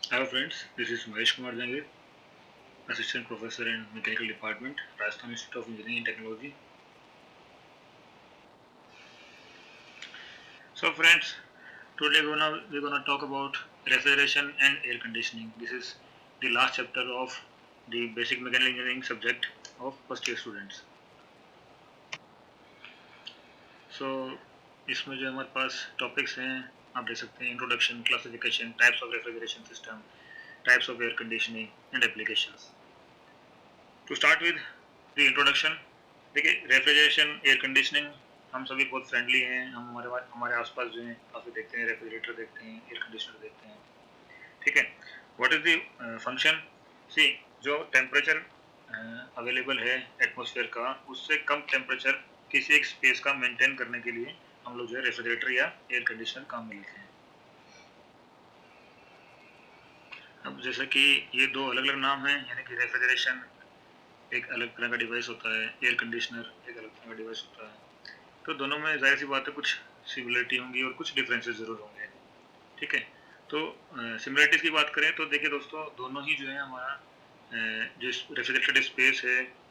Hello friends, this is Mahesh Kumar Jangir, Assistant Professor in Mechanical Department, Rajasthan Institute of Engineering and Technology. So friends, today we're gonna talk about refrigeration and air conditioning. This is the last chapter of the basic mechanical engineering subject of first year students. So इसमें जो हमारे पास topics हैं आप देख सकते हैं introduction, classification, types of refrigeration system, types of air conditioning and applications. To start with the introduction. देखिए refrigeration air conditioning हम सभी बहुत फ्रेंडली हैं. हम हमारे आसपास जो है काफ़ी देखते हैं, रेफ्रिजरेटर देखते हैं, एयर कंडीशनर देखते हैं. ठीक है. What is the function? See जो टेम्परेचर अवेलेबल है एटमॉस्फेयर का उससे कम टेम्परेचर किसी एक स्पेस का मेंटेन करने के लिए हम लोग जो है रेफ्रिजरेटर या एयर कंडीशनर काम में लेते हैं. अब जैसा कि ये दो अलग अलग नाम हैं, यानी कि रेफ्रिजरेशन एक अलग तरह का डिवाइस होता है, एयर कंडीशनर एक अलग तरह का डिवाइस होता है. तो दोनों में जाहिर सी बात है कुछ सिमिलरिटी होंगी और कुछ डिफरेंसेस ज़रूर होंगे. ठीक है. तो सिमिलरिटीज़ की बात करें तो देखिए दोस्तों, दोनों ही जो है हमारा जो रेफ्रिजरेटेड स्पेस है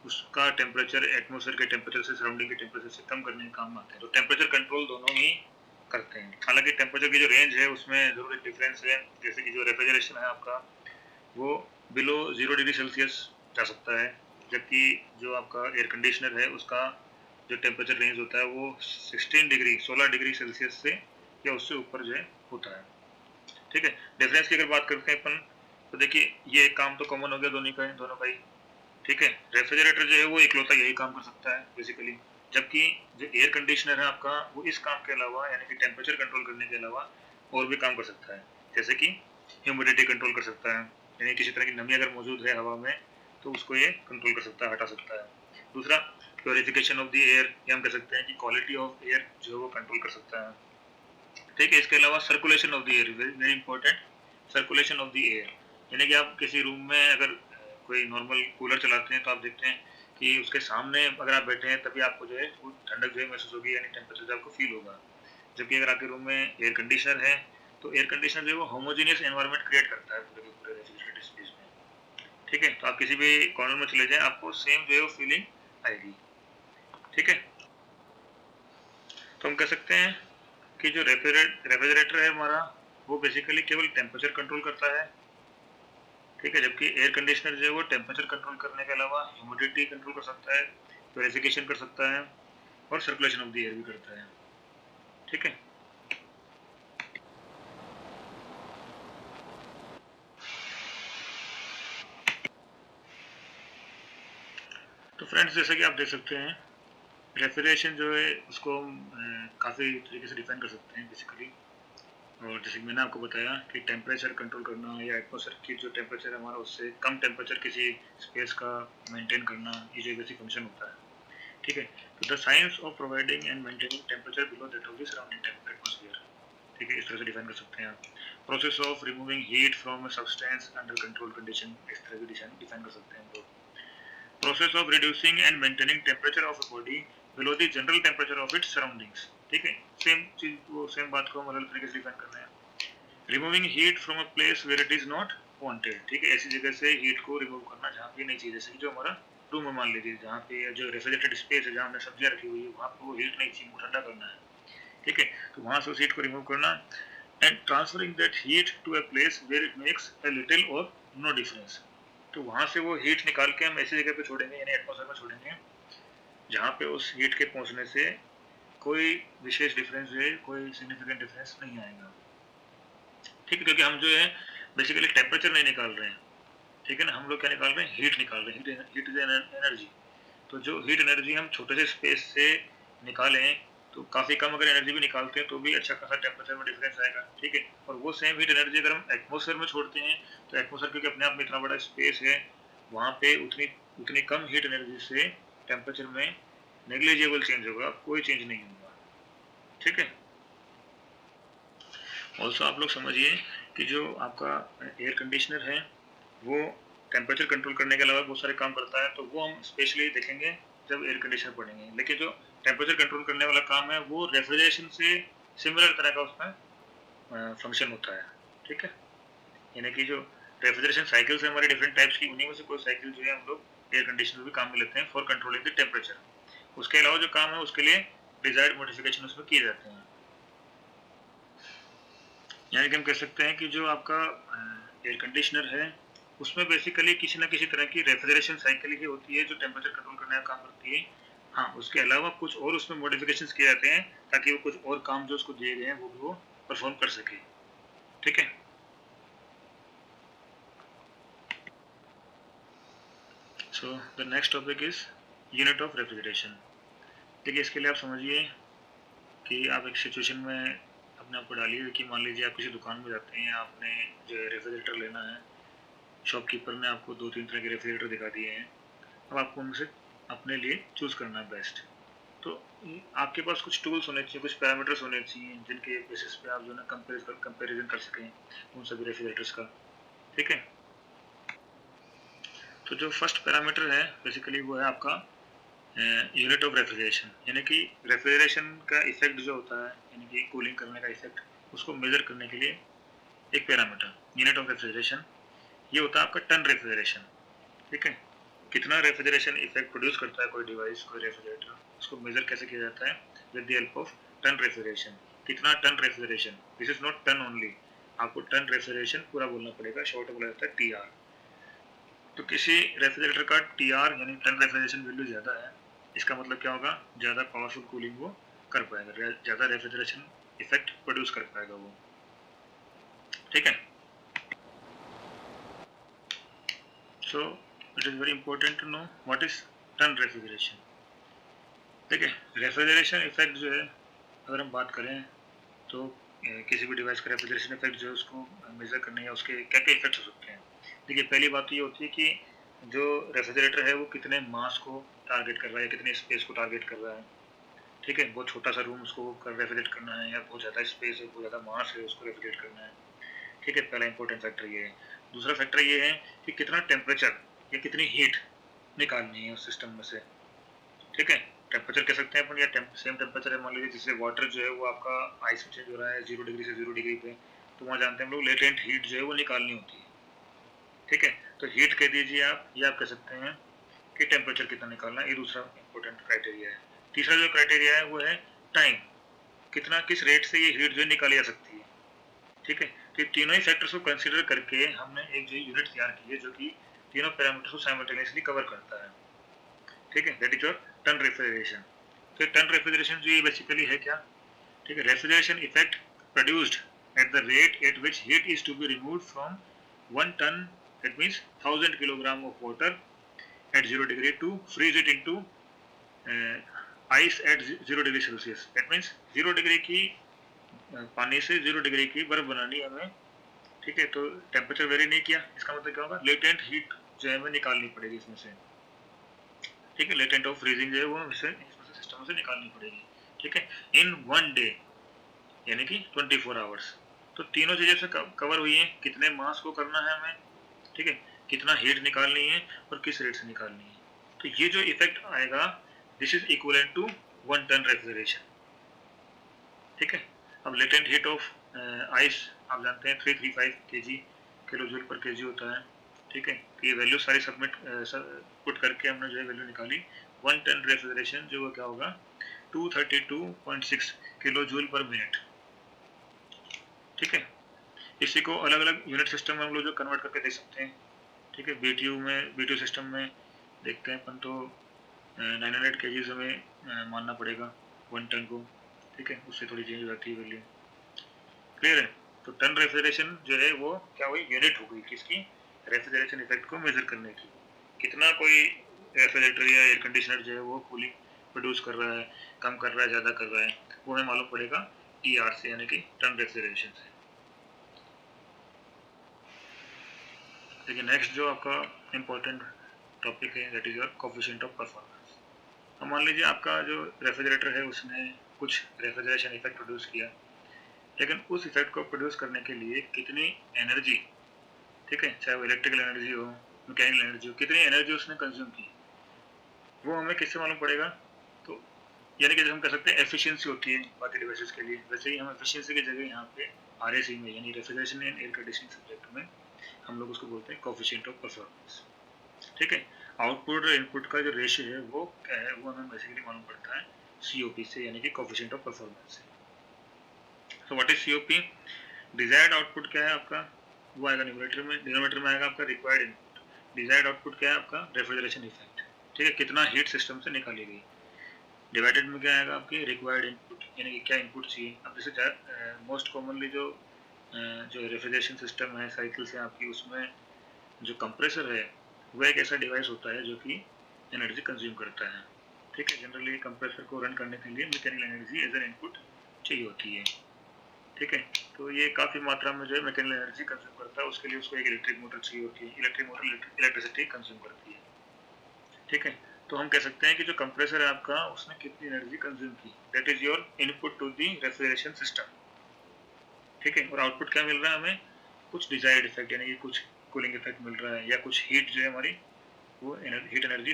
उसका टेम्परेचर एटमॉस्फेयर के टेम्परेचर से, सराउंडिंग के टेम्परेचर से कम करने के काम आते हैं. तो टेम्परेचर कंट्रोल दोनों ही करते हैं. हालांकि टेम्परेचर की जो रेंज है उसमें ज़रूर एक डिफरेंस है. जैसे कि जो रेफ्रिजरेशन है आपका वो बिलो 0 डिग्री सेल्सियस जा सकता है, जबकि जो आपका एयर कंडीशनर है उसका जो टेम्परेचर रेंज होता है वो 16 डिग्री सेल्सियस से या उससे ऊपर जो है होता है. ठीक है. डिफरेंस की अगर बात करते हैं अपन तो देखिए ये एक काम तो कॉमन हो गया दोनों का ही. ठीक है. रेफ्रिजरेटर जो है वो इकलौता यही काम कर सकता है बेसिकली, जबकि जो एयर कंडीशनर है आपका वो इस काम के अलावा यानी कि टेम्परेचर कंट्रोल करने के अलावा और भी काम कर सकता है. जैसे कि ह्यूमिडिटी कंट्रोल कर सकता है, यानी किसी तरह की नमी अगर मौजूद है हवा में तो उसको ये कंट्रोल कर सकता है, हटा सकता है. दूसरा प्योरिफिकेशन ऑफ द एयर, या हम कह सकते हैं कि क्वालिटी ऑफ एयर जो है वो कंट्रोल कर सकता है. ठीक है. इसके अलावा circulation of the air, very important, circulation of the air. यानी कि आप किसी रूम में अगर कोई नॉर्मल कूलर चलाते हैं तो आप देखते हैं कि उसके सामने अगर आप बैठे हैं तभी आपको जो है वो ठंडक जो है महसूस होगी, यानी टेम्परेचर जो आपको फील होगा. जबकि अगर आपके रूम में एयर कंडीशनर है तो एयर कंडीशनर जो है वो होमोजीनियस एनवायरनमेंट क्रिएट करता है पूरे के पूरे रेफ्रिजरेटेड स्पेस में. ठीक है. तो आप किसी भी कॉर्नर में चले जाएं आपको सेम जो है वो फीलिंग आएगी. ठीक है. तो हम कह सकते हैं कि जो रेफ्रिजरेटर है हमारा वो बेसिकली केवल टेम्परेचर कंट्रोल करता है. ठीक है. जबकि एयर कंडीशनर जो है वो टेम्परेचर कंट्रोल करने के अलावा ह्यूमिडिटी कंट्रोल कर सकता है, प्योरिफिकेशन कर सकता है और सर्कुलेशन ऑफ द एयर भी करता है. ठीक है. तो फ्रेंड्स जैसा कि आप देख सकते हैं रेफ्रिजरेशन जो है उसको हम काफ़ी तरीके से डिफाइन कर सकते हैं बेसिकली. और जैसे कि मैंने आपको बताया कि टेम्परेचर कंट्रोल करना या एटमॉस्फेयर की जो टेम्परेचर है हमारा उससे कम टेम्परेचर किसी स्पेस का मेंटेन करना, ये जो बेसिक फंक्शन होता है. ठीक है. तो the science of providing and maintaining temperature below that of the surrounding atmosphere. ठीक है. इस तरह से डिफाइन कर सकते हैं आप. Process of removing heat from a substance under control condition, इस तरह से डिफाइन कर सकते हैं हम लोग. Process of reducing and maintaining temperature of a body below the general temperature of its surroundings. ठीक है. सेम चीज वो सेम बात को हम अलग तरीके से डिफाइन कर रहे हैं. Removing heat from a place where it is not wanted. ठीक है. ऐसी जगह से हीट को रिमूव करना जहाँ पे नहीं चाहिए. जैसे कि जो हमारा रूम है मान लीजिए, जहाँ पे जो रेफ्रिजरेटेड स्पेस है जहाँ हमने सब्जियां रखी हुई है वहाँ पे वो हीट नहीं चाहिए, वो ठंडा करना है. ठीक है. तो वहाँ से उस हीट को रिमूव करना and transferring that heat to a place where it makes a little और नो डिफरेंस. तो वहाँ से वो हीट निकाल के हम ऐसी जगह पे छोड़ेंगे यानी एटमॉस्फेयर में छोड़ेंगे जहाँ पे उस हीट के पहुँचने से कोई विशेष डिफरेंस जो है, कोई सिग्निफिकेंट डिफरेंस नहीं आएगा. ठीक है. क्योंकि हम जो है बेसिकली टेम्परेचर नहीं निकाल रहे हैं. ठीक है ना. हम लोग क्या निकाल रहे हैं? हीट निकाल रहे हैं. Heat is energy. तो जो हीट एनर्जी हम छोटे से स्पेस से निकालें तो काफ़ी कम अगर एनर्जी भी निकालते हैं तो भी अच्छा खासा टेम्परेचर में डिफरेंस आएगा. ठीक है. और वो सेम हीट एनर्जी अगर हम एटमॉस्फेयर में छोड़ते हैं तो एटमॉस्फेयर क्योंकि अपने आप में इतना बड़ा स्पेस है वहाँ पे उतनी उतनी कम हीट एनर्जी से टेम्परेचर में नेग्लिजिबल चेंज होगा, कोई चेंज नहीं होगा. ठीक है. ऑल्सो आप लोग समझिए कि जो आपका एयर कंडीशनर है वो टेम्परेचर कंट्रोल करने के अलावा बहुत सारे काम करता है, तो वो हम स्पेशली देखेंगे जब एयर कंडीशनर पढ़ेंगे. लेकिन जो टेम्परेचर कंट्रोल करने वाला काम है वो रेफ्रिजरेशन से सिमिलर तरह का उसमें फंक्शन होता है. ठीक है. यानी कि जो रेफ्रिजरेशन साइकिल्स है हमारे डिफरेंट टाइप्स की, उन्हीं में से कोई साइकिल जो है हम लोग एयर कंडीशनर भी काम में लेते हैं फॉर कंट्रोलिंग द टेम्परेचर। उसके अलावा जो काम है उसके लिए डिजायर्ड मॉडिफिकेशन उसमें किए जाते हैं। यानी कि हम कह सकते हैं कि जो आपका एयर कंडीशनर है उसमें बेसिकली किसी न किसी तरह की रेफ्रिजरेशन साइकिल ही होती है जो टेम्परेचर कंट्रोल करने का काम करती है। हाँ, उसके अलावा कुछ और उसमें मॉडिफिकेशंस किए जाते हैं ताकि वो कुछ और काम जो उसको दिए गए हैं वो भी वो परफॉर्म कर सके। ठीक है। So the next topic is unit of refrigeration. देखिए, इसके लिए आप समझिए कि आप एक सिचुएशन में अपने आप को डालिए कि मान लीजिए आप किसी दुकान में जाते हैं, आपने जो रेफ्रिजरेटर लेना है, शॉपकीपर ने आपको 2-3 तरह के रेफ्रिजरेटर दिखा दिए हैं। अब आपको उनमें से अपने लिए चूज़ करना है बेस्ट। तो आपके पास कुछ टूल्स होने चाहिए, कुछ पैरामीटर्स होने चाहिए जिनके बेसिस पे आप जो है ना कंपेरिजन कर सकें उन सभी रेफ्रिजरेटर्स का। ठीक है। तो जो फर्स्ट पैरामीटर है बेसिकली वो है आपका यूनिट ऑफ रेफ्रिजरेशन, यानी कि रेफ्रिजरेशन का इफेक्ट जो होता है, यानी कि कूलिंग करने का इफेक्ट, उसको मेजर करने के लिए एक पैरामीटर यूनिट ऑफ रेफ्रिजरेशन ये होता है आपका टन रेफ्रिजरेशन। ठीक है। कितना रेफ्रिजरेशन इफेक्ट प्रोड्यूस करता है कोई डिवाइस, कोई रेफ्रिजरेटर, उसको मेजर कैसे किया जाता है with the help of ton refrigeration. कितना ton refrigeration, this is not ton only, आपको टन रेफ्रिजरेशन पूरा बोलना पड़ेगा, शॉर्ट बोला जाता है टीआर। तो किसी रेफ्रिजरेटर का टीआर यानी टन रेफ्रिजरेशन वैल्यू ज़्यादा है, इसका मतलब क्या होगा, ज़्यादा पावरफुल कूलिंग वो कर पाएगा, ज़्यादा रेफ्रिजरेशन इफेक्ट प्रोड्यूस कर पाएगा वो। ठीक है। So it is very important to know what is ton refrigeration. देखिए, रेफ्रिजरेशन इफेक्ट जो है अगर हम बात करें तो किसी भी डिवाइस का रेफ्रिजरेशन इफेक्ट जो है उसको मेजर करने या उसके क्या क्या इफेक्ट्स हो सकते हैं। देखिए, पहली बात तो ये होती है कि जो रेफ्रिजरेटर है वो कितने मास को टारगेट कर रहा है, कितने स्पेस को टारगेट कर रहा है। ठीक है। बहुत छोटा सा रूम उसको रेफ्रिजरेट करना है, या बहुत ज़्यादा स्पेस है, बहुत ज़्यादा मास है, उसको रेफ्रिजरेट करना है। ठीक है। पहला इंपॉर्टेंट फैक्टर ये है। दूसरा फैक्टर ये है कि कितना टेम्परेचर या कितनी हीट निकालनी है उस सिस्टम में से। ठीक है। टेम्परेचर कह सकते हैं अपन, या सेम टेम्परेचर है, मान लीजिए जैसे वाटर जो है वो आपका आइस में चेंज हो रहा है 0 डिग्री से 0 डिग्री पे, तो वहाँ जानते हैं हम लोग लेटेंट हीट जो है वो निकालनी होती है। ठीक है। तो हीट कह दीजिए आप, या आप कह सकते हैं कि टेम्परेचर कितना निकालना है, ये दूसरा इंपॉर्टेंट क्राइटेरिया है। तीसरा जो क्राइटेरिया है वो है टाइम, कितना किस रेट से ये हीट जो है निकाली जा सकती है। ठीक है। तो ये तीनों ही फैक्टर्स को कंसिडर करके हमने एक जो यूनिट तैयार की है जो कि तीनों पैरामीटर्स को साइमल्टेनियसली कवर करता है। ठीक है। That is your ton refrigeration. तो टन रेफ्रिजरेशन जो ये बेसिकली है क्या, ठीक है, refrigeration effect produced at the rate at which heat is to be removed from 1 ton, that means 1000 kilogram of water at 0 degree to freeze it into ice at 0 degree Celsius. That means 0 degree की पानी से 0 degree की बर्फ बनानी है हमें। ठीक है। तो टेम्परेचर वेरी नहीं किया, इसका मतलब क्या होगा, लेटेंट हीट जो है हमें निकालनी पड़ेगी इसमें से। ठीक है। लेटेंट ऑफ फ्रीजिंग जो है वो इसमें से सिस्टम से निकालनी पड़ेगी। ठीक है। इन 1 डे, यानी कि 24 आवर्स। तो तीनों चीजें से कवर हुई है, कितने मास को करना है हमें, ठीक है, कितना हीट निकालनी है और किस रेट से निकालनी है। तो ये जो इफेक्ट आएगा, this is equivalent to 1 ton refrigeration. ठीक है। अब लेटेंट हीट ऑफ आइस आप जानते हैं 335 kg किलो जूल पर केजी होता है। ठीक है। तो ये वैल्यू सारी सबमिट पुट करके हमने जो है वैल्यू निकाली। 1 टन रेफ्रिजरेशन जो क्या होगा 232.6 किलो जूल पर मिनट। ठीक है। इसी को अलग अलग यूनिट सिस्टम में हम लोग जो कन्वर्ट करके देख सकते हैं। ठीक है। बीटीयू सिस्टम में देखते हैं अपन तो 900 kg हमें मानना पड़ेगा 1 टन को। ठीक है। उससे थोड़ी चेंज हो जाती है वैल्यू। क्लियर है। तो टन रेफ्रिजरेशन जो है वो क्या हुई, यूनिट हो गई किसकी, रेफ्रिजरेशन इफेक्ट को मेजर करने की। कितना कोई रेफ्रिजरेटर या एयर कंडीशनर जो है वो कूलिंग प्रोड्यूस कर रहा है, कम कर रहा है, ज़्यादा कर रहा है, वो हमें मालूम पड़ेगा टीआर से, यानी कि टन रेफ्रिजरेशन से। देखिए, नेक्स्ट जो आपका इम्पोर्टेंट टॉपिक है that is your coefficient of performance. अब मान लीजिए आपका जो रेफ्रिजरेटर है उसने कुछ रेफ्रिजरेशन इफेक्ट प्रोड्यूस किया, लेकिन उस इफेक्ट को प्रोड्यूस करने के लिए कितनी एनर्जी, ठीक है, चाहे वो इलेक्ट्रिकल एनर्जी हो, मैकेनिकल एनर्जी हो, कितनी एनर्जी उसने कंज्यूम की, वो हमें किससे मालूम पड़ेगा। तो यानी कि जैसे हम कह सकते हैं एफिशिएंसी होती है बाकी डिवाइसेस के लिए, वैसे ही हम एफिशिएंसी की जगह यहाँ पे आरएसी में यानी refrigeration and air conditioning subject में हम लोग उसको बोलते हैं कोफिशिएंट ऑफ परफॉर्मेंस। ठीक है, आउटपुट और इनपुट का जो रेशियो है वो क्या है, वो हमें बेसिकली मालूम पड़ता है COP से, यानी कि कोफिशिएंट ऑफ परफॉर्मेंस से। So what is COP? Desired output क्या है आपका, वो आएगा न्यूमरेटर में, डिनोमिनेटर में आएगा आपका रिक्वायर्ड इनपुट। डिजायर्ड आउटपुट क्या है आपका, रेफ्रिजरेशन इफेक्ट। ठीक है, कितना हीट सिस्टम से निकाली गई। डिवाइडेड में क्या आएगा आपके रिक्वायर्ड इनपुट, यानी कि क्या इनपुट चाहिए। अब जैसे मोस्ट कॉमनली जो रेफ्रिजरेशन सिस्टम है, साइकिल्स है आपकी, उसमें जो कंप्रेसर है वह एक ऐसा डिवाइस होता है जो कि एनर्जी कंज्यूम करता है। ठीक है, जनरली कंप्रेसर को रन करने के लिए mechanical energy as an input चाहिए होती है। ठीक है, तो ये काफ़ी मात्रा में जो है मैकेनिकल एनर्जी कंज्यूम करता है, उसके लिए उसको एक इलेक्ट्रिक मोटर चाहिए होती है। इलेक्ट्रिक मोटर इलेक्ट्रिसिटी कंज्यूम करती है। ठीक है, तो हम कह सकते हैं कि जो कंप्रेसर है आपका, उसने कितनी एनर्जी कंज्यूम की, that is your input to the refrigeration system. ठीक है, और आउटपुट क्या मिल रहा है हमें, कुछ डिजायर्ड इफेक्ट, यानी कि कुछ कूलिंग इफेक्ट मिल रहा है, या कुछ हीट जो है हमारी वो हीट एनर्जी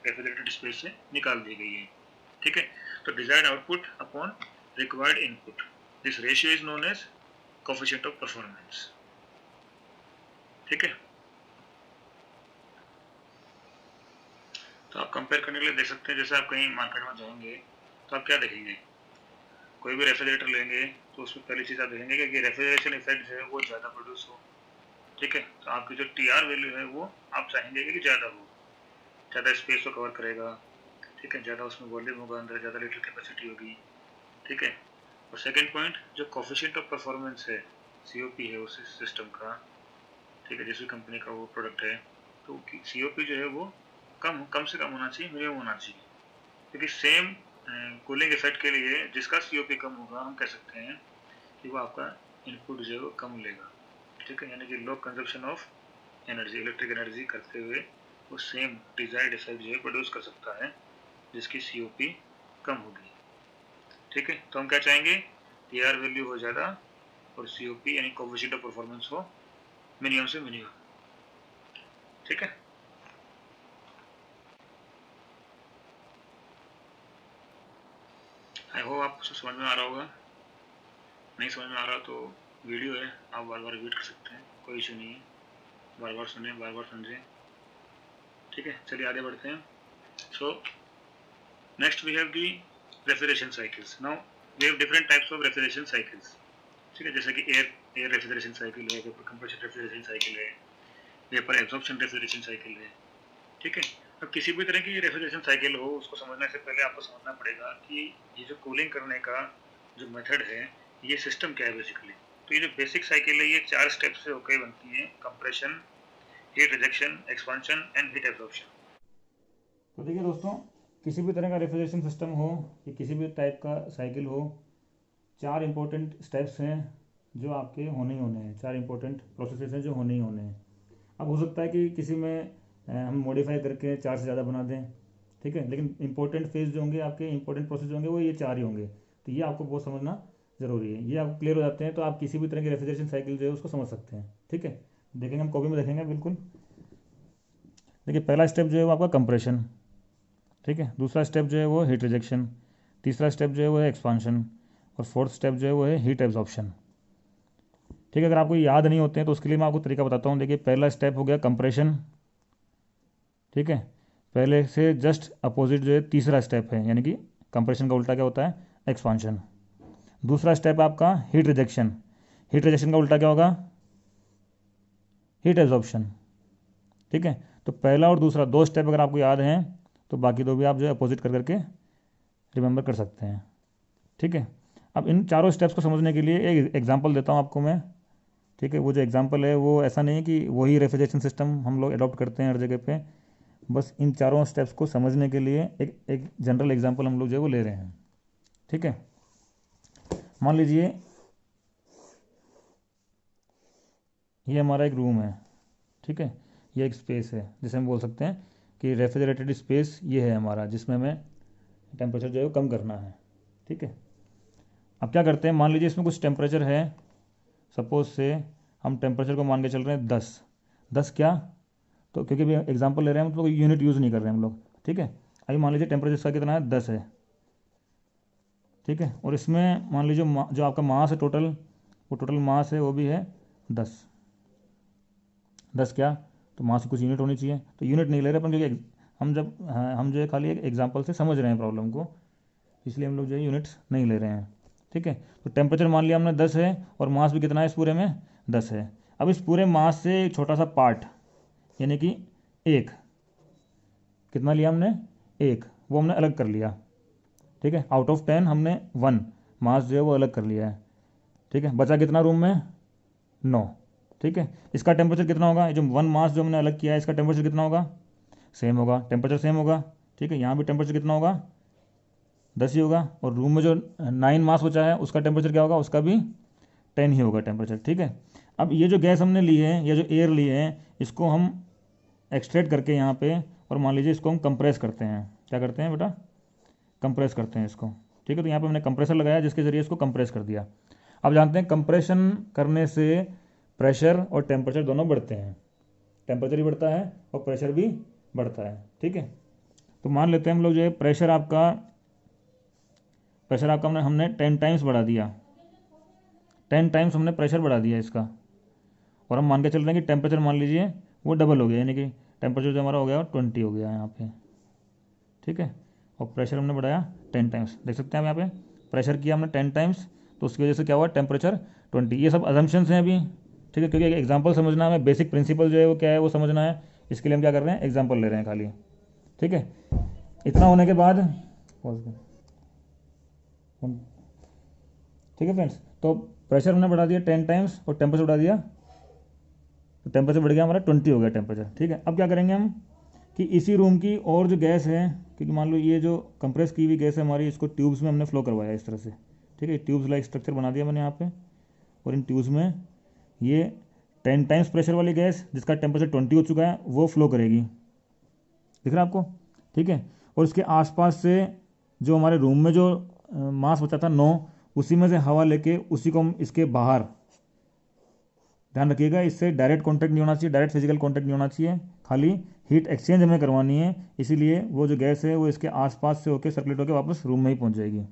रेफ्रिजरेटेड स्पेस से निकाल दी गई है। ठीक है, तो desired output upon required input, this ratio is known as coefficient of performance. ठीक है, तो आप कंपेयर करने के लिए देख सकते हैं, जैसे आप कहीं मार्केट में जाएंगे तो आप क्या देखेंगे, कोई भी रेफ्रिजरेटर लेंगे तो उसमें पहली चीज़ आप देखेंगे कि रेफ्रिजरेशन इफेक्ट जो है वो ज़्यादा प्रोड्यूस हो। ठीक है, तो आपकी जो TR वैल्यू है वो आप चाहेंगे कि ज़्यादा हो, ज़्यादा स्पेस को कवर करेगा। ठीक है, ज़्यादा उसमें वॉल्यूम होगा, अंदर ज़्यादा लीटर कैपेसिटी होगी। ठीक है, और सेकेंड पॉइंट, जो कोफिशिएंट ऑफ परफॉर्मेंस है, COP है उस सिस्टम का, ठीक है, जिस भी कंपनी का वो प्रोडक्ट है, तो COP जो है वो कम से कम होना चाहिए, मिनिमम होना चाहिए। क्योंकि सेम कूलिंग इफेक्ट के लिए जिसका COP कम होगा, हम कह सकते हैं कि वो आपका इनपुट जो है वो कम लेगा। ठीक है, यानी कि low consumption of energy, electric energy करते हुए वो सेम डिजायर्ड इफेक्ट जो है प्रोड्यूस कर सकता है, जिसकी COP कम होगी। ठीक है, तो हम क्या चाहेंगे, TR वैल्यू हो ज़्यादा और COP यानी कोफिशिएंट ऑफ परफॉर्मेंस हो मिनिमम से मिनिमम। ठीक है, आई होप आपको समझ में आ रहा होगा। नहीं समझ में आ रहा तो वीडियो है, आप बार बार रिपीट कर सकते हैं, कोई इशू नहीं है, बार बार सुने, बार बार समझें। ठीक है, चलिए आगे बढ़ते हैं। So next we have the refrigeration cycles. Now we have different types of refrigeration cycles. ठीक है, जैसे कि एयर रेफ्रिजरेशन साइकिल है, वेपर कंप्रेशन रेफ्रिजरेशन साइकिल है, वेपर एब्जॉर्प्शन रेफ्रिजरेशन साइकिल है। ठीक है, अब किसी भी तरह की रेफ्रिजरेशन साइकिल हो, उसको समझने से पहले आपको समझना पड़ेगा कि ये जो कूलिंग करने का जो मेथड है, ये सिस्टम क्या है बेसिकली। तो ये जो बेसिक साइकिल है, ये 4 स्टेप से होकर बनती है, compression, heat rejection, expansion and heat absorption. तो देखिए दोस्तों, किसी भी तरह का रेफ्रिजरेशन सिस्टम हो या किसी भी टाइप का साइकिल हो, 4 इंपॉर्टेंट स्टेप्स हैं जो आपके होने ही होने हैं, 4 इंपॉर्टेंट प्रोसेसेस हैं जो होने ही होने हैं। अब हो सकता है कि किसी में हम मॉडिफाई करके 4 से ज़्यादा बना दें। ठीक है, लेकिन इंपॉर्टेंट फेज जो होंगे आपके, इंपॉर्टेंट प्रोसेस जो होंगे वो ये 4 ही होंगे। तो ये आपको बहुत समझना ज़रूरी है। ये आप क्लियर हो जाते हैं तो आप किसी भी तरह की रेफ्रिजरेशन साइकिल जो है उसको समझ सकते हैं। ठीक है, देखेंगे हम कॉपी में देखेंगे बिल्कुल। देखिए, पहला स्टेप जो है वो आपका कंप्रेशन। ठीक है, दूसरा स्टेप जो है वो हीट रिजेक्शन, तीसरा स्टेप जो है वो है एक्सपांशन, और फोर्थ स्टेप जो है वो है हीट एब्जॉर्प्शन। ठीक है, अगर आपको याद नहीं होते हैं तो उसके लिए मैं आपको तरीका बताता हूँ। देखिए, पहला स्टेप हो गया कंप्रेशन। ठीक है, पहले से जस्ट अपोजिट जो है तीसरा स्टेप है, यानी कि कंप्रेशन का उल्टा क्या होता है, एक्सपांशन। दूसरा स्टेप आपका हीट रिजेक्शन। हीट रिजेक्शन का उल्टा क्या होगा, हीट एब्जॉर्प्शन। ठीक है, तो पहला और दूसरा 2 स्टेप अगर आपको याद हैं तो बाकी 2 भी आप जो है अपोजिट कर करके रिमेंबर कर सकते हैं। ठीक है, अब इन चारों स्टेप्स को समझने के लिए एक एग्जांपल देता हूँ आपको मैं। ठीक है, वो जो एग्जांपल है वो ऐसा नहीं है कि वही रेफ्रिजरेशन सिस्टम हम लोग अडॉप्ट करते हैं हर जगह पे, बस इन चारों स्टेप्स को समझने के लिए एक जनरल एग्जांपल हम लोग जो है वो ले रहे हैं। ठीक है, मान लीजिए ये हमारा एक रूम है। ठीक है, ये एक स्पेस है जिसे हम बोल सकते हैं कि रेफ्रिजरेटेड स्पेस ये है हमारा, जिसमें हमें टेम्परेचर जो है वो कम करना है। ठीक है, अब क्या करते हैं, मान लीजिए इसमें कुछ टेम्परेचर है, सपोज से हम टेम्परेचर को मान के चल रहे हैं 10। 10 क्या, तो क्योंकि भी एग्जांपल ले रहे हैं हम, तो यूनिट यूज़ नहीं कर रहे हैं हम लोग। ठीक है, अभी मान लीजिए टेम्परेचर इसका कितना है, 10 है। ठीक है, और इसमें मान लीजिए जो आपका मास है टोटल, वो टोटल मास है वो भी है 10। 10 क्या, तो मास की कुछ यूनिट होनी चाहिए, तो यूनिट नहीं ले रहे अपन, क्योंकि हम जो है खाली एक एग्जांपल से समझ रहे हैं प्रॉब्लम को, इसलिए हम लोग जो है यूनिट्स नहीं ले रहे हैं। ठीक है, तो टेम्परेचर मान लिया हमने 10 है, और मास भी कितना है इस पूरे में, 10 है। अब इस पूरे मास से एक छोटा सा पार्ट, यानी कि एक, कितना लिया हमने, एक, वो हमने अलग कर लिया। ठीक है, आउट ऑफ 10 हमने 1 मास जो है वो अलग कर लिया है। ठीक है, बचा कितना रूम में, 9। ठीक है, इसका टेम्परेचर कितना होगा, ये जो 1 मास जो हमने अलग किया है इसका टेम्परेचर कितना होगा, सेम होगा, टेम्परेचर सेम होगा। ठीक है, यहाँ भी टेम्परेचर कितना होगा, 10 ही होगा, और रूम में जो 9 मास बचा है उसका टेम्परेचर क्या होगा, उसका भी 10 ही होगा टेम्परेचर। ठीक है, अब ये जो गैस हमने ली है, ये जो एयर ली है, इसको हम एक्सट्रैक्ट करके यहाँ पे, और मान लीजिए इसको हम कंप्रेस करते हैं, क्या करते हैं बेटा, कंप्रेस करते हैं इसको। ठीक है, तो यहाँ पे हमने कंप्रेसर लगाया जिसके ज़रिए इसको कंप्रेस कर दिया। अब जानते हैं कंप्रेशन करने से प्रेशर और टेम्परेचर दोनों बढ़ते हैं, टेम्परेचर भी बढ़ता है और प्रेशर भी बढ़ता है। ठीक है, तो मान लेते हैं हम लोग जो है प्रेशर आपका हमने 10 टाइम्स बढ़ा दिया, 10 टाइम्स हमने प्रेशर बढ़ा दिया इसका, और हम मान के चल रहे हैं कि टेम्परेचर मान लीजिए वो डबल हो गया, यानी कि टेम्परेचर जो हमारा हो गया 20 हो गया यहाँ पे। ठीक है, और प्रेशर हमने बढ़ाया 10 टाइम्स, देख सकते हैं हम यहाँ पे प्रेशर किया हमने 10 टाइम्स, तो उसकी वजह से क्या हुआ, टेम्परेचर 20। ये सब अजम्पशंस हैं अभी। ठीक है, क्योंकि एग्जाम्पल समझना है, बेसिक प्रिंसिपल जो है वो क्या है वो समझना है, इसके लिए हम क्या कर रहे हैं, एग्जाम्पल ले रहे हैं खाली। ठीक है, इतना होने के बाद, ठीक है फ्रेंड्स, तो प्रेशर हमने बढ़ा दिया 10 टाइम्स और टेम्परेचर बढ़ा दिया, तो टेम्परेचर बढ़ गया हमारा 20 हो गया टेम्परेचर। ठीक है, अब क्या करेंगे हम कि इसी रूम की और जो गैस है, क्योंकि मान लो ये जो कंप्रेस की हुई गैस है हमारी, इसको ट्यूब्स में हमने फ्लो करवाया इस तरह से। ठीक है, ट्यूब्स लाइक स्ट्रक्चर बना दिया मैंने यहाँ पे, और इन ट्यूब्स में ये 10 टाइम्स प्रेशर वाली गैस जिसका टेम्परेचर 20 हो चुका है वो फ्लो करेगी, दिख रहा है आपको। ठीक है, और इसके आसपास से जो हमारे रूम में जो मास बचा था 9, उसी में से हवा लेके उसी को हम इसके बाहर, ध्यान रखिएगा इससे डायरेक्ट कॉन्टैक्ट नहीं होना चाहिए, डायरेक्ट फिजिकल कॉन्टैक्ट नहीं होना चाहिए, खाली हीट एक्सचेंज हमें करवानी है, इसीलिए वो जो गैस है वो इसके आसपास से होकर सर्कुलेट होकर वापस रूम में ही पहुंच जाएगी।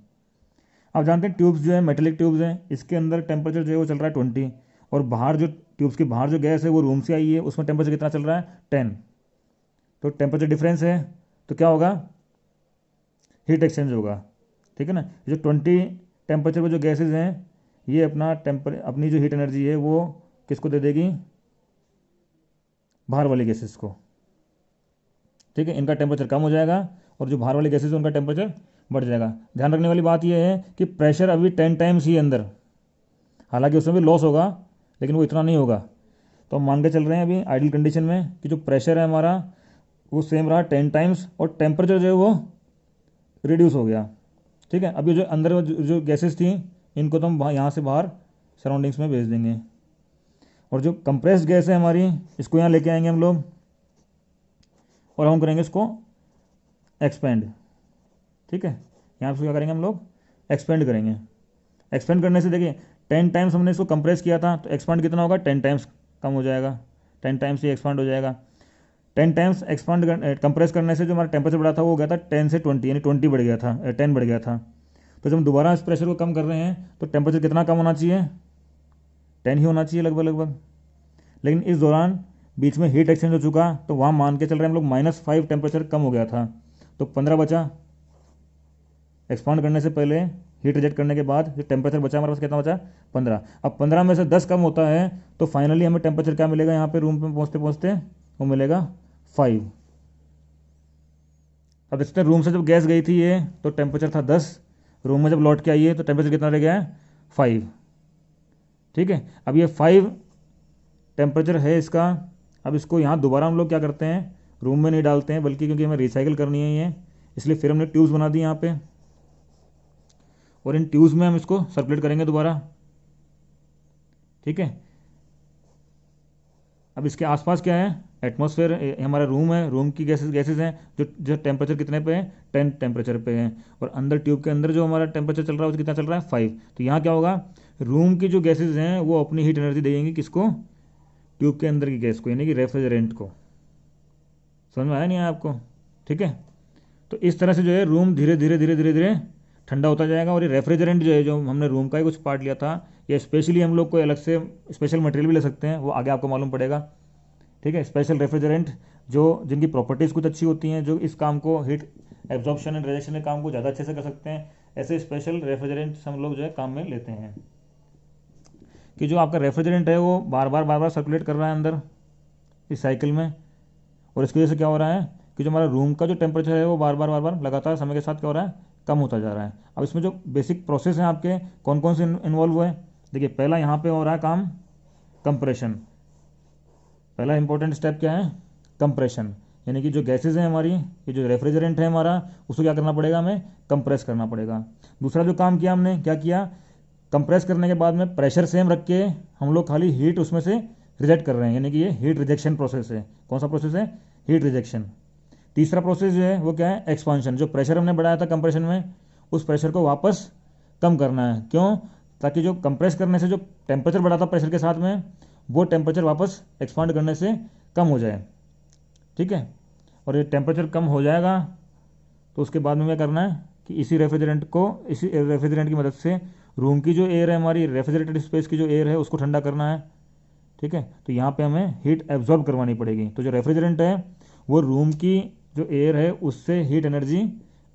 अब जानते हैं ट्यूब्स जो है मेटेलिक ट्यूब्स हैं, इसके अंदर टेम्परेचर जो है वो चल रहा है 20, और बाहर जो ट्यूब्स के बाहर जो गैस है वो रूम से आई है, उसमें टेम्परेचर कितना चल रहा है, 10। तो टेम्परेचर डिफरेंस है, तो क्या होगा, हीट एक्सचेंज होगा। ठीक है ना, जो 20 टेम्परेचर पर जो गैसेज हैं ये अपनी जो हीट एनर्जी है वो किसको दे देगी, बाहर वाली गैसेस को। ठीक है, इनका टेम्परेचर कम हो जाएगा और जो बाहर वाली गैसेस उनका टेम्परेचर बढ़ जाएगा। ध्यान रखने वाली बात यह है कि प्रेशर अभी 10 टाइम्स ही अंदर, हालांकि उसमें भी लॉस होगा लेकिन वो इतना नहीं होगा। तो हम मान के चल रहे हैं अभी आइडियल कंडीशन में कि जो प्रेशर है हमारा वो सेम रहा 10 टाइम्स, और टेम्परेचर जो है वो रिड्यूस हो गया। ठीक है, अभी जो अंदर जो गैसेस थी इनको तो हम यहाँ से बाहर सराउंडिंग्स में भेज देंगे, और जो कंप्रेस्ड गैस है हमारी इसको यहाँ लेके आएंगे हम लोग, और हम करेंगे इसको एक्सपेंड। ठीक है, यहाँ से क्या करेंगे हम लोग, एक्सपेंड करेंगे। एक्सपेंड करने से देखिए 10 टाइम्स हमने इसको कंप्रेस किया था, तो एक्सपांड कितना होगा, 10 टाइम्स कम हो जाएगा, 10 टाइम्स ही एक्सपांड हो जाएगा। 10 टाइम्स एक्सपांड कंप्रेस करने से जो हमारा टेम्परेचर बढ़ा था वो हो गया था 10 से 20, यानी 20 बढ़ गया था, 10 बढ़ गया था। तो जब हम दोबारा इस प्रेशर को कम कर रहे हैं तो टेम्परेचर कितना कम होना चाहिए, 10 ही होना चाहिए लगभग। लेकिन इस दौरान बीच में हीट एक्सचेंज हो चुका, तो वहाँ मान के चल रहे हैं हम लोग -5 टेम्परेचर कम हो गया था, तो 15 बचा। एक्सपांड करने से पहले हीट रिजेक्ट करने के बाद जो टेम्परेचर बचा हमारे पास कितना बचा, 15। अब 15 में से 10 कम होता है तो फाइनली हमें टेम्परेचर क्या मिलेगा, यहाँ पे रूम पे पहुँचते पहुँचते वो मिलेगा 5। अब देखते हैं रूम से जब गैस गई थी ये तो टेम्परेचर था 10, रूम में जब लौट के आई है तो टेम्परेचर कितना रह गया है, 5। ठीक है, अब ये 5 टेम्परेचर है इसका। अब इसको यहाँ दोबारा हम लोग क्या करते हैं, रूम में नहीं डालते हैं, बल्कि क्योंकि हमें रिसाइकिल करनी है ये, इसलिए फिर हमने ट्यूब्स बना दी यहाँ पे, और इन ट्यूब्स में हम इसको सर्कुलेट करेंगे दोबारा। ठीक है, अब इसके आसपास क्या है, एटमॉस्फेयर, हमारा रूम है, रूम की गैसेस हैं जो टेम्परेचर कितने पे है, 10 टेम्परेचर पे है, और अंदर ट्यूब के अंदर जो हमारा टेम्परेचर चल रहा है वो कितना चल रहा है, 5। तो यहाँ क्या होगा, रूम की जो गैसेज हैं वो अपनी हीट एनर्जी देंगी किसको, ट्यूब के अंदर की गैस को, यानी कि रेफ्रिजरेंट को। समझ में आया नहीं आया आपको। ठीक है, तो इस तरह से जो है रूम धीरे धीरे धीरे धीरे धीरे ठंडा होता जाएगा, और ये रेफ्रिजरेंट जो है, जो हमने रूम का ही कुछ पार्ट लिया था, या स्पेशली हम लोग कोई अलग से स्पेशल मटेरियल भी ले सकते हैं, वो आगे आपको मालूम पड़ेगा। ठीक है। स्पेशल रेफ्रिजरेंट जो जिनकी प्रॉपर्टीज़ कुछ अच्छी होती हैं, जो इस काम को हीट एब्जॉर्प्शन एंड रिजेक्शन के काम को ज़्यादा अच्छे से कर सकते हैं, ऐसे स्पेशल रेफ्रिजरेंट्स हम लोग जो है काम में लेते हैं। कि जो आपका रेफ्रिजरेंट है वो बार बार सर्कुलेट कर रहा है अंदर इस साइकिल में, और इसकी वजह से क्या हो रहा है कि जो हमारा रूम का जो टेम्परेचर है वो बार बार लगातार समय के साथ क्या हो रहा है, कम होता जा रहा है। अब इसमें जो बेसिक प्रोसेस हैं आपके कौन कौन से इन्वॉल्व हुए, देखिए पहला यहाँ पे हो रहा है काम कंप्रेशन। पहला इंपॉर्टेंट स्टेप क्या है, कंप्रेशन, यानी कि जो गैसेज हैं हमारी, ये जो रेफ्रिजरेंट है हमारा, उसको क्या करना पड़ेगा, हमें कंप्रेस करना पड़ेगा। दूसरा जो काम किया हमने, क्या किया, कंप्रेस करने के बाद में प्रेशर सेम रख के हम लोग खाली हीट उसमें से रिजेक्ट कर रहे हैं, यानी कि ये हीट रिजेक्शन प्रोसेस है। कौन सा प्रोसेस है, हीट रिजेक्शन। तीसरा प्रोसेस जो है वो क्या है, एक्सपांशन। जो प्रेशर हमने बढ़ाया था कंप्रेशन में, उस प्रेशर को वापस कम करना है। क्यों, ताकि जो कंप्रेस करने से जो टेम्परेचर बढ़ा था प्रेशर के साथ में, वो टेम्परेचर वापस एक्सपांड करने से कम हो जाए। ठीक है। और ये टेम्परेचर कम हो जाएगा तो उसके बाद में क्या करना है कि इसी रेफ्रिजरेंट की मदद से रूम की जो एयर है हमारी, रेफ्रिजरेटेड स्पेस की जो एयर है, उसको ठंडा करना है। ठीक है। तो यहाँ पे हमें हीट एब्जॉर्ब करवानी पड़ेगी। तो जो रेफ्रिजरेंट है वो रूम की जो एयर है उससे हीट एनर्जी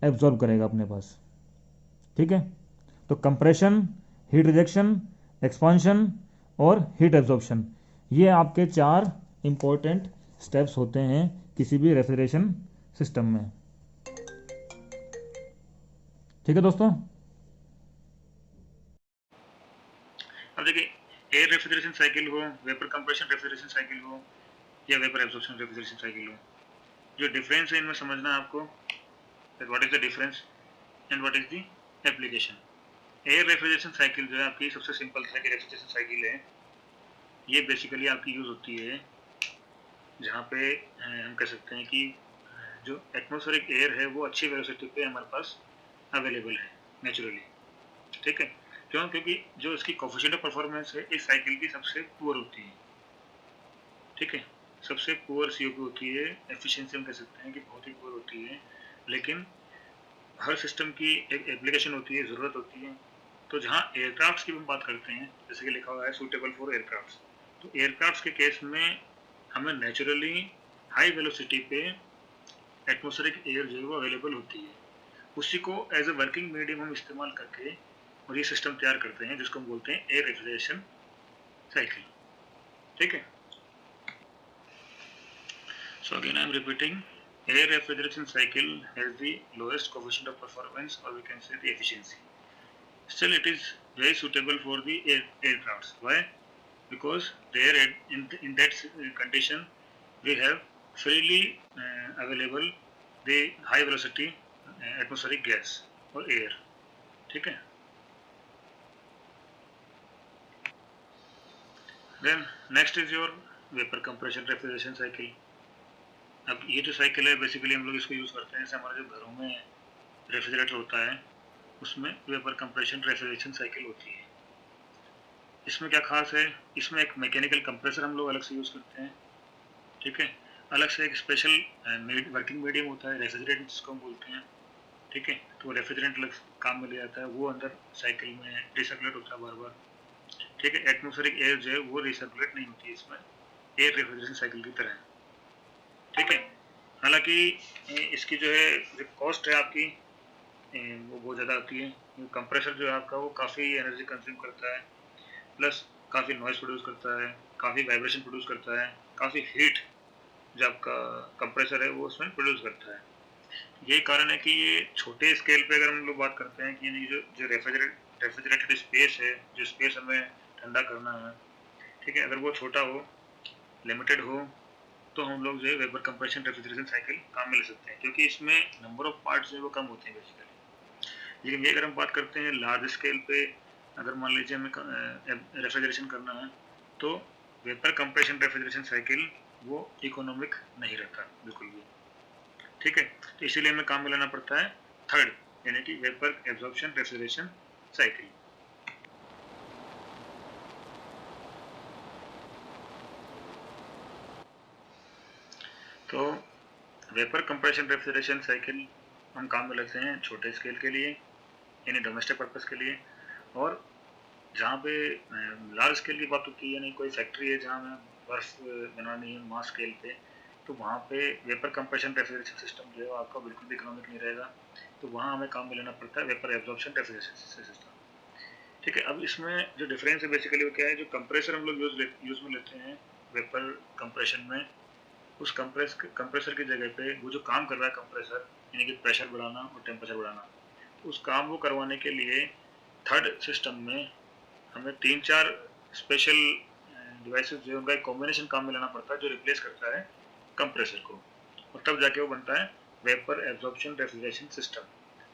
एब्जॉर्ब करेगा अपने पास। ठीक है। तो कंप्रेशन, हीट रिजेक्शन, एक्सपांशन और हीट एब्जॉर्प्शन, ये आपके 4 इंपॉर्टेंट स्टेप्स होते हैं किसी भी रेफ्रिजरेशन सिस्टम में। ठीक है दोस्तों। अब देखिए, एयर रेफ्रिजरेशन साइकिल हो, वेपर कंप्रेशन रेफ्रिजरेशन साइकिल हो, या वेपर एब्जॉर्प्शन रेफ्रिजरेशन साइकिल हो, जो डिफरेंस है इनमें समझना है आपको, that what is the difference and what is the application। Air refrigeration cycle जो है आपकी सबसे सिंपल तरह की रेफ्रिजरेशन साइकिल है। ये बेसिकली आपकी यूज होती है जहाँ पे हम कह सकते हैं कि जो एटमॉस्फेरिक एयर है वो अच्छी वेलोसिटी पे हमारे पास अवेलेबल है नेचुरली। ठीक है। क्यों, क्योंकि जो इसकी कोफिशिएंट ऑफ परफॉर्मेंस है इस साइकिल की सबसे पुअर होती है। ठीक है। सबसे पुअर सीओपी होती है, एफिशिएंसी हम कह सकते हैं कि बहुत ही पुअर होती है। लेकिन हर सिस्टम की एक एप्लीकेशन होती है, ज़रूरत होती है। तो जहाँ एयरक्राफ्ट्स की हम बात करते हैं, जैसे कि लिखा हुआ है सूटेबल फॉर एयरक्राफ्ट्स, तो एयरक्राफ्ट्स के केस में हमें नेचुरली हाई वेलोसिटी पे एटमॉस्फेरिक एयर जो है वो अवेलेबल होती है। उसी को एज ए वर्किंग मीडियम हम इस्तेमाल करके और ये सिस्टम तैयार करते हैं जिसको हम बोलते हैं एयर रेफ्रिजरेशन साइकिल। ठीक है। So again I am repeating, air refrigeration cycle has the lowest coefficient of performance, or we can say the efficiency. Still, it is very suitable for the aircrafts. Why? Because there in that condition we have freely available the high velocity atmospheric gas or air. ठीक है। Then next is your vapor compression refrigeration cycle। अब ये जो cycle है basically हम लोग इसको use करते हैं, जैसे हमारे जो घरों में रेफ्रिजरेटर होता है उसमें वेपर कंप्रेशन रेफ्रिजरेशन साइकिल होती है। इसमें क्या खास है, इसमें एक मैकेनिकल कंप्रेसर हम लोग अलग से यूज़ करते हैं। ठीक है। अलग से एक स्पेशल वर्किंग मीडियम होता है, रेफ्रिजरेंट जिसको हम बोलते हैं। ठीक है। तो रेफ्रिजरेंट अलग काम में ले जाता है, वो अंदर साइकिल में रिसर्कुलेट होता है बार बार। ठीक है। एटमॉस्फेरिक एयर जो है वो रिसर्कुलेट नहीं होती है इसमें, एयर रेफ्रिजरेशन साइकिल की तरह। ठीक है। हालांकि इसकी जो है जो कॉस्ट है आपकी वो बहुत ज़्यादा आती है। कंप्रेसर जो है आपका वो काफ़ी एनर्जी कंज्यूम करता है, प्लस काफ़ी नॉइज़ प्रोड्यूस करता है, काफ़ी वाइब्रेशन प्रोड्यूस करता है, काफ़ी हीट जो आपका कंप्रेसर है वो उसमें प्रोड्यूस करता है। यही कारण है कि ये छोटे स्केल पे अगर हम लोग बात करते हैं कि जो जो रेफ्रिजरेटेड स्पेस है, जो स्पेस हमें ठंडा करना है, ठीक है, अगर वो छोटा हो, लिमिटेड हो, तो हम लोग जो है वेपर कंप्रेशन रेफ्रिजरेशन साइकिल काम में ले सकते हैं, क्योंकि इसमें नंबर ऑफ पार्ट्स जो है वो कम होते हैं बेसिकली। लेकिन ये अगर हम बात करते हैं लार्ज स्केल पे, अगर मान लीजिए हमें रेफ्रिजरेशन करना है, तो वेपर कंप्रेशन रेफ्रिजरेशन साइकिल वो इकोनॉमिक नहीं रहता बिल्कुल भी। ठीक है। तो इसीलिए हमें काम में लेना पड़ता है थर्ड, यानी कि वेपर एब्जॉर्प्शन रेफ्रिजरेशन साइकिल। तो वेपर कंप्रेशन रेफ्रिजरेशन साइकिल हम काम में लेते हैं छोटे स्केल के लिए, यानी डोमेस्टिक पर्पस के लिए। और जहाँ पे लार्ज स्केल की बात होती है, यानी कोई फैक्ट्री है जहाँ में बर्फ बनानी है मास स्केल पे, तो वहाँ पे वेपर कंप्रेशन रेफ्रिजरेशन सिस्टम जो है आपका बिल्कुल भी इकोनॉमिक नहीं रहेगा, तो वहाँ हमें काम में लेना पड़ता है वेपर एब्जॉर्प्शन रेफ्रिजरेशन सिस्टम। ठीक है, अब इसमें जो डिफरेंस है बेसिकली वो क्या है, जो कंप्रेसर हम लोग यूज में लेते हैं वेपर कंप्रेशन में, उस कंप्रेसर की जगह पे वो जो काम कर रहा है कंप्रेसर, यानी कि प्रेशर बढ़ाना और टेम्परेचर बढ़ाना, तो उस काम को करवाने के लिए थर्ड सिस्टम में हमें 3-4 स्पेशल डिवाइसेस जो है उनका एक कॉम्बिनेशन काम में लाना पड़ता है, जो रिप्लेस करता है कंप्रेसर को, और तब जाके वो बनता है वेपर एब्जॉर्प्शन रेफ्रिजरेशन सिस्टम,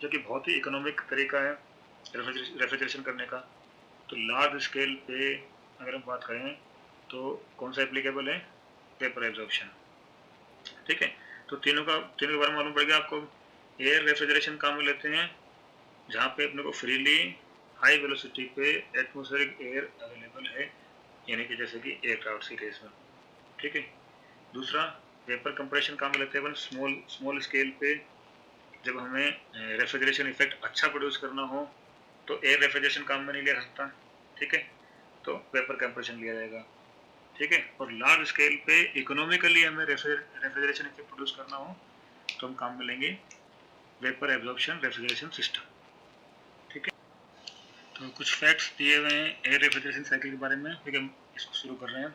जो कि बहुत ही इकोनॉमिक तरीका है रेफ्रिजरेशन करने का। तो लार्ज स्केल पे अगर हम बात करें तो कौन सा एप्लीकेबल है, वेपर एब्जॉर्प्शन। ठीक है, तो तीनों के बारे में मालूम पड़ गया आपको। एयर रेफ्रिजरेशन काम में लेते हैं जहाँ पे अपने को फ्रीली हाई वेलोसिटी पे एटमॉस्फेरिक एयर अवेलेबल है, यानी कि जैसे कि एयरक्राफ्ट की केस में। ठीक है, दूसरा वेपर कंप्रेशन काम में लेते हैं अपन स्मॉल स्केल पे, जब हमें रेफ्रिजरेशन इफेक्ट अच्छा प्रोड्यूस करना हो तो एयर रेफ्रिजरेशन काम में नहीं लिया सकता। ठीक है, तो वेपर कंप्रेशन लिया जाएगा। ठीक है, और लार्ज स्केल पे इकोनॉमिकली हमें रेफ्रिजरेशन इफेक्ट प्रोड्यूस करना हो तो हम काम में लेंगे वेपर एब्जॉर्प्शन रेफ्रिजरेशन सिस्टम। ठीक है, तो कुछ फैक्ट्स दिए हुए हैं एयर रेफ्रिजरेशन साइकिल के बारे में, ठीक है, इसको शुरू कर रहे हैं।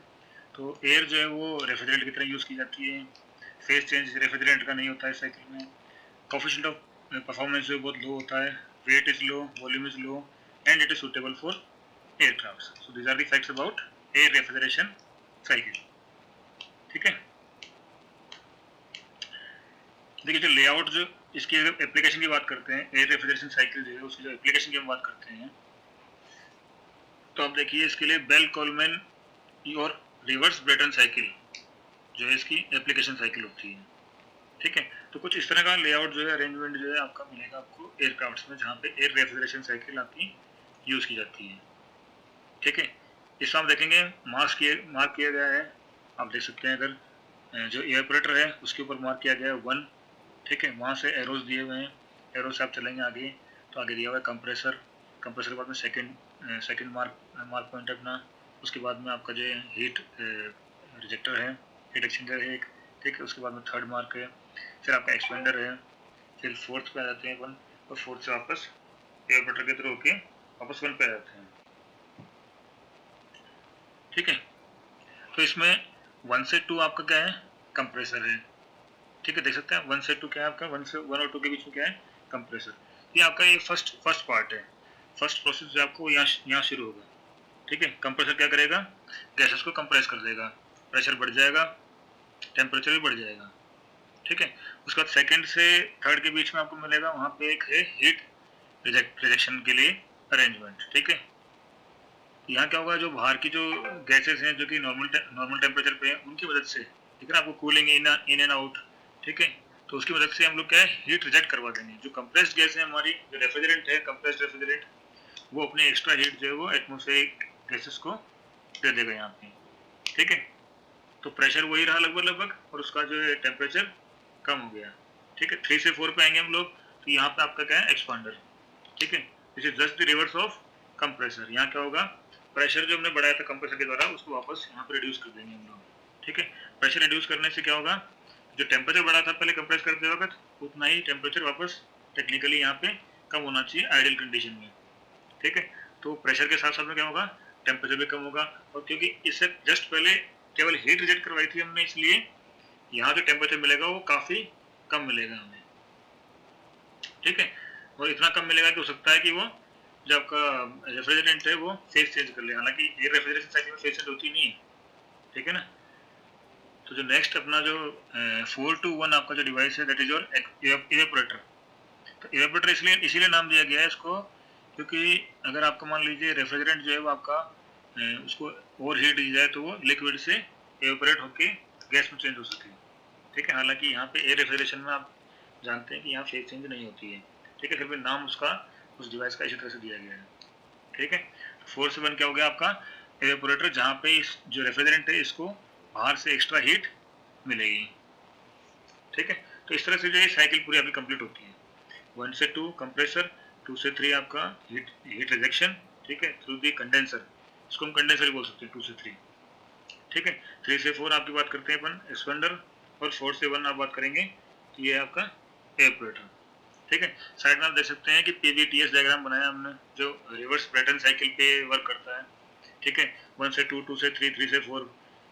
तो एयर जो है वो रेफ्रिजरेंट की तरह यूज़ की जाती है, फेस चेंज रेफ्रिजरेंट का नहीं होता है साइकिल में, कोफिशिएंट ऑफ परफॉर्मेंस जो बहुत लो होता है, weight is low, volume is low, and it is suitable for aircraft. So these are the facts about air refrigeration cycle. ठीक है, देखिए जो लेआउट, जो इसकी अगर एप्लीकेशन की बात करते हैं, एयर रेफ्रिजरेशन साइकिल जो है उसकी जो एप्लीकेशन की हम बात करते हैं, तो आप देखिए इसके लिए बेल कोलमैन और रिवर्स ब्रेटन साइकिल जो है इसकी एप्लीकेशन साइकिल होती है। ठीक है, तो कुछ इस तरह का लेआउट जो है, अरेंजमेंट जो है आपका मिलेगा आपको एयरक्राफ्ट में, जहाँ पे एयर रेफ्रिजरेशन साइकिल आपकी यूज की जाती है। ठीक है, इसमें आप देखेंगे मार्क किया गया है, आप देख सकते हैं, अगर जो एयरपोरेटर है उसके ऊपर मार्क किया गया है 1। ठीक है, वहाँ से एरोज दिए हुए हैं, एरो से आप चलेंगे आगे तो आगे दिया हुआ है कंप्रेसर, कंप्रेसर के बाद में सेकंड मार्क पॉइंट है अपना, उसके बाद में आपका जो है हीट रिजेक्टर है, हीट एक्सचेंजर है एक। ठीक है, उसके बाद में थर्ड मार्क है, फिर आपका एक्सपेंडर है, फिर फोर्थ पे आ जाते हैं अपन, और फोर्थ से वापस एयरपोर्टर के थ्रू होके वापस 1 पे आ जाते हैं। ठीक है, तो इसमें 1 से 2 आपका क्या है, कंप्रेसर है। ठीक है, देख सकते हैं 1 से 2 क्या है आपका, 1 और 2 के बीच में क्या है, कंप्रेसर। ये आपका ये फर्स्ट पार्ट है, फर्स्ट प्रोसेस जो आपको यहाँ शुरू होगा। ठीक है, कंप्रेसर क्या करेगा, गैसेस को कंप्रेस कर देगा, प्रेशर बढ़ जाएगा, टेम्परेचर भी बढ़ जाएगा। ठीक है, उसके बाद सेकंड से थर्ड के बीच में आपको मिलेगा वहाँ पे एक है हीट रिजेक्शन के लिए अरेंजमेंट। ठीक है, यहाँ क्या होगा, जो बाहर की जो गैसेस हैं जो कि नॉर्मल टेम्परेचर पे है, उनकी मदद से, ठीक है ना, आपको कूलिंग इन एंड आउट। ठीक है, तो उसकी मदद से हम लोग क्या है, हीट रिजेक्ट करवा देंगे। जो कंप्रेस्ड गैस है हमारी, जो रेफ्रिजरेंट है, कंप्रेस्ड रेफ्रिजरेंट, वो अपनी एक्स्ट्रा हीट जो है वो एटमोस्फेरिक गैसेस को दे देगा यहाँ पे। ठीक है, तो प्रेशर वही रहा लगभग और उसका जो है टेम्परेचर कम हो गया। ठीक है, 3 से 4 पे आएंगे हम लोग, तो यहाँ पे आपका क्या है, एक्सपांडर। ठीक है, this is just the reverse of compressor. यहाँ क्या होगा, प्रेशर जो हमने बढ़ाया था कंप्रेसर के द्वारा उसको वापस यहाँ पे रिड्यूस कर देंगे हम लोग। ठीक है, प्रेशर रिड्यूस करने से क्या होगा, जो टेम्परेचर बढ़ा था पहले कंप्रेस करते वक्त, उतना ही टेम्परेचर वापस टेक्निकली यहाँ पे कम होना चाहिए आइडियल कंडीशन में। ठीक है, तो प्रेशर के साथ साथ में क्या होगा, टेम्परेचर भी कम होगा, और क्योंकि इससे जस्ट पहले केवल हीट रिजेक्ट करवाई थी हमने, इसलिए यहाँ जो टेम्परेचर मिलेगा वो काफ़ी कम मिलेगा हमें। ठीक है, और इतना कम मिलेगा कि हो सकता है कि वो जो आपका रेफ्रिजरेंट है वो फेस चेंज कर ले, हालांकि एयर रेफ्रिजरेशन साइकिल में फेस चेंज होती नहीं है। ठीक है ना, तो जो नेक्स्ट अपना जो 4 to 1 आपका जो डिवाइस है, दैट इज योर इवेपोरेटर। तो इवेपोरेटर इसलिए इसीलिए नाम दिया गया है इसको, क्योंकि अगर आपका मान लीजिए रेफ्रिजरेंट जो है वो आपका उसको ओवर हीट दी जाए तो वो लिक्विड से एवेपोरेट होके गैस में चेंज हो सके। ठीक है, हालांकि यहाँ पे एयर रेफ्रिजरेशन में आप जानते हैं कि यहाँ फेस चेंज नहीं होती है। ठीक है, फिर भी नाम उसका उस डिवाइस का इसी तरह से दिया गया है। ठीक है, 4 से 1 क्या हो गया आपका, एवेपोरेटर, जहाँ पे इस जो रेफ्रिजरेंट है इसको बाहर से एक्स्ट्रा हीट मिलेगी। ठीक है, तो इस तरह से जो है साइकिल पूरी आपकी कंप्लीट होती है। 1 से 2 कंप्रेसर, 2 से 3 आपका हीट रिजेक्शन। ठीक है, थ्रू दी कंडेंसर, इसको हम कंडेंसर ही बोल सकते हैं 2 से 3। ठीक है। 3 से 4 आपकी बात करते हैं अपन एक्सपेंडर, और 4 से 1 आप बात करेंगे तो ये है आपका एवापोरेटर। ठीक है। साइड में आप देख सकते हैं कि पीवीटीएस डायग्राम बनाया हमने जो रिवर्स ब्रेटन साइकिल पे वर्क करता है। ठीक है। 1 से 2, 2 से 3, 3 से 4,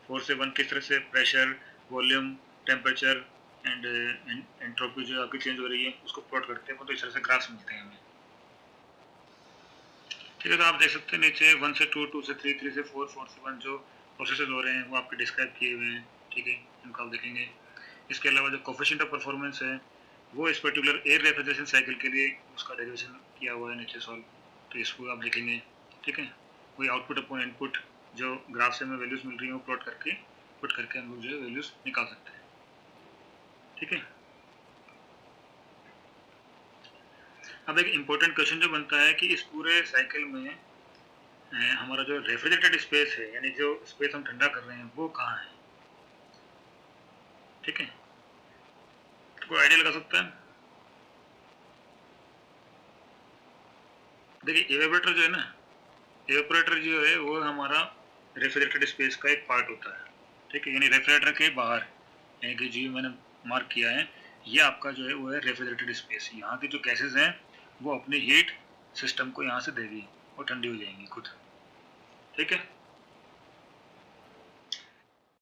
4 से 1 किस तरह से pressure, volume, temperature and entropy जो आपकी चेंज हो रही है उसको प्लॉट करते हैं, तो इस तरह से ग्राफ्स मिलते हैं हमें। ठीक है। तो आप देख सकते हैं नीचे 1 से 2, 2 से 3, 3 से 4, 4 से 1 जो प्रोसेसेस हो रहे हैं वो आपके डिस्क्राइब किए हुए हैं। ठीक है, इनको आप देखेंगे। इसके अलावा जो कोफिशिएंट ऑफ परफॉर्मेंस है वो इस पर्टिकुलर एयर रेफ्रिजरेशन साइकिल के लिए उसका डेरिवेशन किया हुआ है नीचे सॉल्व, तो इसको आप देखेंगे। ठीक है। कोई आउटपुट अपॉन इनपुट जो ग्राफ से हमें वैल्यूज मिल रही है वो प्लॉट करके पुट करके हम लोग जो है वैल्यूज निकाल सकते हैं। ठीक है। अब एक इम्पोर्टेंट क्वेश्चन जो बनता है कि इस पूरे साइकिल में हमारा जो रेफ्रिजरेटेड स्पेस है यानी जो स्पेस हम ठंडा कर रहे हैं वो कहाँ है। ठीक है। तो कोई आइडिया लगा सकता है। देखिए एवेपोरेटर जो है ना, एवेपोरेटर जो है वो हमारा रेफ्रिजरेटेड स्पेस का एक पार्ट होता है। ठीक है। यानी रेफ्रिजरेटर के बाहर, यानी कि जी मैंने मार्क किया है, ये आपका जो है वो है रेफ्रिजरेटेड स्पेस। यहाँ की जो गैसेज हैं वो अपनी हीट सिस्टम को यहाँ से देगी और ठंडी हो जाएंगी खुद। ठीक है।